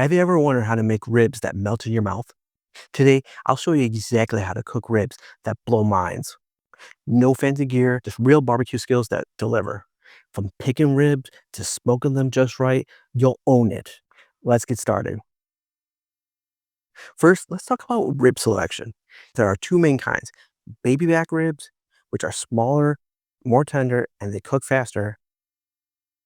Have you ever wondered how to make ribs that melt in your mouth? Today, I'll show you exactly how to cook ribs that blow minds. No fancy gear, just real barbecue skills that deliver. From picking ribs to smoking them just right, you'll own it. Let's get started. First, let's talk about rib selection. There are two main kinds: baby back ribs, which are smaller, more tender, and they cook faster.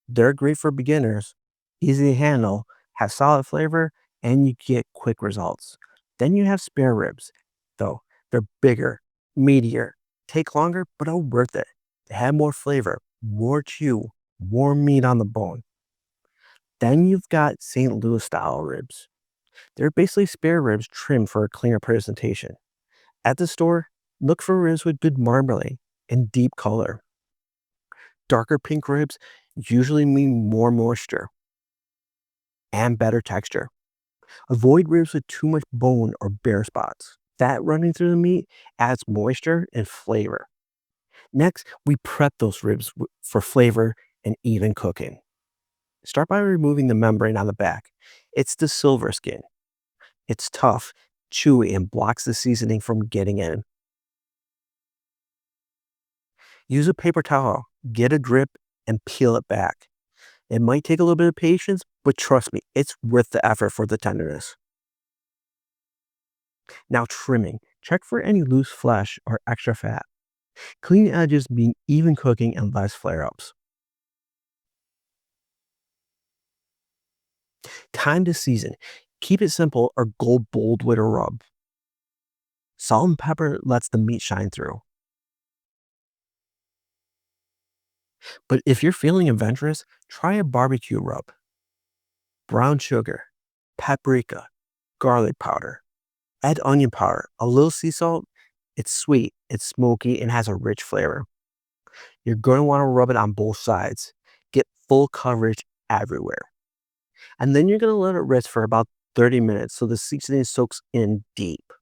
They're great for beginners, easy to handle, have solid flavor, and you get quick results. Then you have spare ribs, though. They're bigger, meatier, take longer, but are worth it. They have more flavor, more chew, more meat on the bone. Then you've got St. Louis style ribs. They're basically spare ribs trimmed for a cleaner presentation. At the store, look for ribs with good marbling and deep color. Darker pink ribs usually mean more moisture and better texture. Avoid ribs with too much bone or bare spots. Fat running through the meat adds moisture and flavor. Next, we prep those ribs for flavor and even cooking. Start by removing the membrane on the back. It's the silver skin. It's tough, chewy, and blocks the seasoning from getting in. Use a paper towel, get a grip, and peel it back. It might take a little bit of patience, but trust me, it's worth the effort for the tenderness. Now trimming. Check for any loose flesh or extra fat. Clean edges mean even cooking and less flare-ups. Time to season. Keep it simple or go bold with a rub. Salt and pepper lets the meat shine through. But if you're feeling adventurous, try a barbecue rub. Brown sugar, paprika, garlic powder. Add onion powder, a little sea salt. It's sweet, it's smoky, and has a rich flavor. You're going to want to rub it on both sides. Get full coverage everywhere. And then you're going to let it rest for about 30 minutes so the seasoning soaks in deep.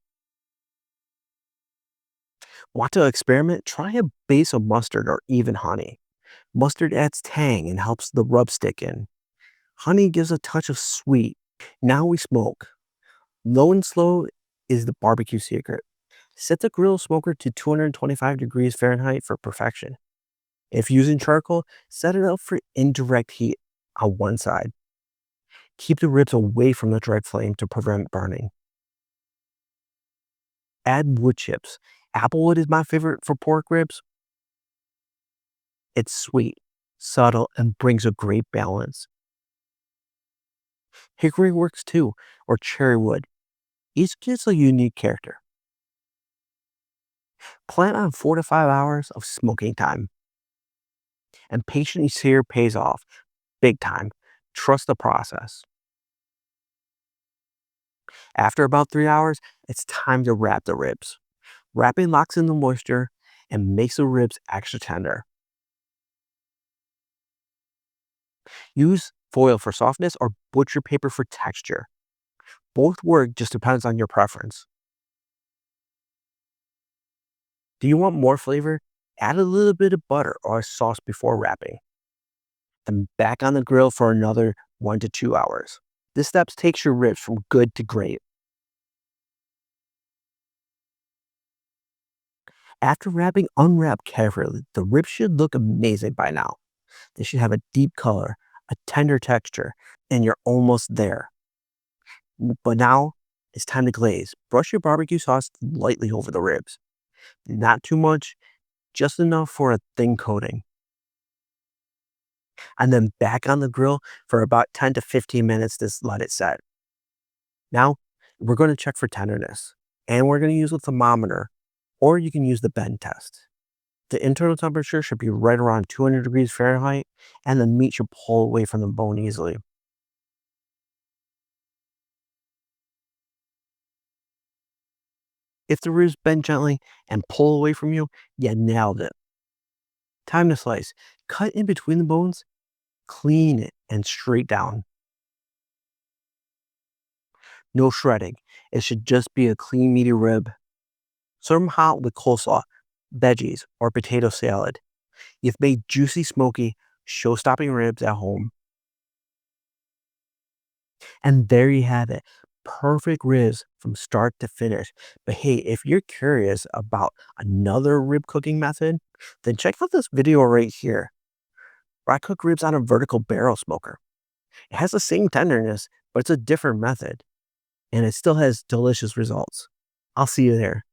Want to experiment? Try a base of mustard or even honey. Mustard adds tang and helps the rub stick in. Honey gives a touch of sweet. Now we smoke. Low and slow is the barbecue secret. Set the grill smoker to 225 degrees Fahrenheit for perfection. If using charcoal, set it up for indirect heat on one side. Keep the ribs away from the direct flame to prevent burning. Add wood chips. Applewood is my favorite for pork ribs. It's sweet, subtle, and brings a great balance. Hickory works too, or cherry wood. Each gives a unique character. Plan on 4 to 5 hours of smoking time. And patience here pays off big time. Trust the process. After about 3 hours, it's time to wrap the ribs. Wrapping locks in the moisture and makes the ribs extra tender. Use foil for softness or butcher paper for texture. Both work, just depends on your preference. Do you want more flavor? Add a little bit of butter or sauce before wrapping. Then back on the grill for another 1 to 2 hours. This step takes your ribs from good to great. After wrapping, unwrap carefully. The ribs should look amazing by now. They should have a deep color, a tender texture, and you're almost there. But now it's time to glaze. Brush your barbecue sauce lightly over the ribs. Not too much, just enough for a thin coating. And then back on the grill for about 10 to 15 minutes to let it set. Now, we're going to check for tenderness. And we're going to use a thermometer, or you can use the bend test. The internal temperature should be right around 200 degrees Fahrenheit, and the meat should pull away from the bone easily. If the ribs bend gently and pull away from you, you nailed it. Time to slice. Cut in between the bones, clean it, and straight down. No shredding. It should just be a clean, meaty rib. Serve them hot with coleslaw, veggies, or potato salad. You've made juicy, smoky, show-stopping ribs at home. And there you have it. Perfect ribs from start to finish. But hey, if you're curious about another rib cooking method, then check out this video right here, where I cook ribs on a vertical barrel smoker. It has the same tenderness, but it's a different method, and it still has delicious results. I'll see you there.